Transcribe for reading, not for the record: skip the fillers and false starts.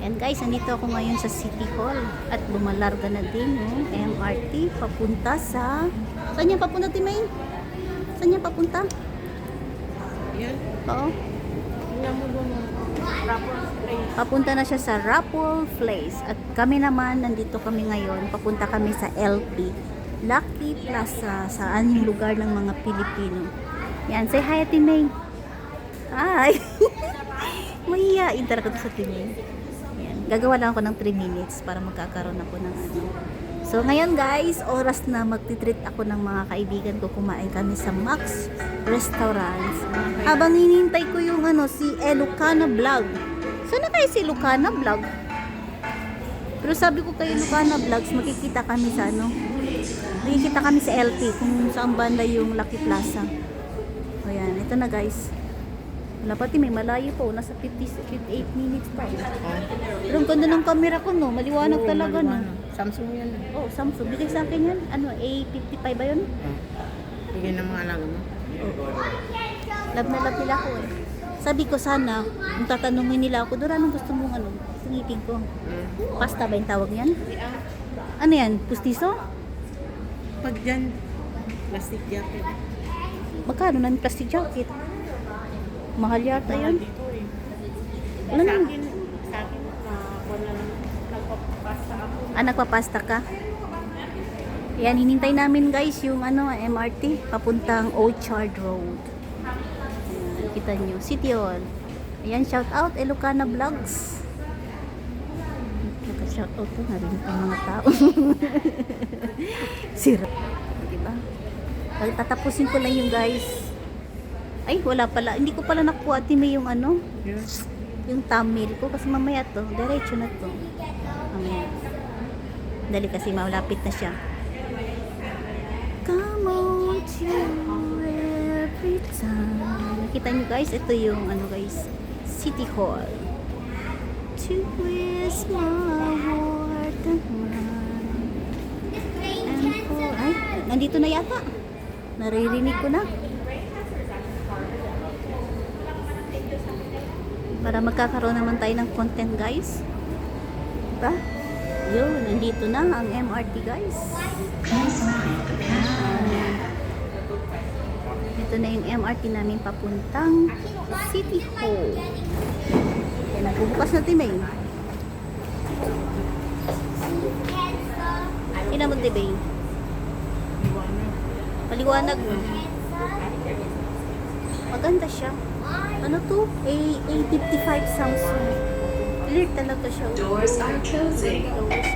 Yan guys, nandito ako ngayon sa City Hall at bumalarga na din yung MRT papunta sa... Saan yan papunta, Timay? Saan yan papunta? Yan. Oo. Tingnan mo doon. Raffles Place. Papunta na siya sa Raffles Place. At kami naman, nandito kami ngayon. Papunta kami sa LP. Lucky Plaza. Saan yung lugar ng mga Pilipino. Yan, say hi, Timay. Hi! Mahihain talaga to sa Timay. Yan. Gagawa lang ako ng 3 minutes para magkakaroon ako ng ano. So, ngayon guys, oras na magtitreat ako ng mga kaibigan ko. Kumain kami sa Max Restaurants. Habang hinintay ko yung ano, si Lucana Vlog. Saan na kayo si Lucana Vlog? Pero sabi ko kay Lucana Vlogs, makikita kami sa ano. Makikita kami sa LT kung saan banda yung Lucky Plaza. O yan, ito na guys. Wala pati, may malayo po. Nasa 58 minutes pa. Pero ang ganda ng camera ko, no? Maliwanag talaga, no? Samsung yan. Oh, Samsung. Bigay sa akin yan. Ano, A55 ba yun? Bigyan ng mga alaga mo. Love na love nila ako eh. Sabi ko sana, kung tatanungin nila ako, Dora, anong gusto mong ano? Singipin ko. Pasta ba yung tawag yan? Ano yan? Pustiso? Pag dyan, plastic jacket. Magkano ng plastic jacket? Mahal yata yun. Dito eh. Wala Sa naman. akin, wala lang. Nagpapasta ako. Nagpapasta ka? Yan, hinintay namin guys yung ano, MRT papuntang Orchard Road. Ayan, kita nyo, City Hall. Ayan, shout out Lucana Vlogs. Naka-shout out ko, narinig ang mga tao. Sira. Diba? Tatapusin ko lang yung guys. Ay, wala pala. Hindi ko pala nakuha Timay yung ano, yung thumbnail ko kasi mamaya to, diretso na to. Mamaya. Dali kasi malapit na siya. Come on to every time. Nakita nyo guys, ito yung ano guys, City Hall. To is my heart and mind. And for... Ay, nandito na yata. Naririnig ko na. Para magkakaroon naman tayo ng content guys. Diba? Yun, nandito na ang MRT guys. Ito na yung MRT namin papuntang City Hall. Yan, nagbubukas na Timay. Ina mo Timay. Paliwanag mo. Maganda siya. Ano to? A55 Samsung. Clear talaga siya. Doors are closing. Doors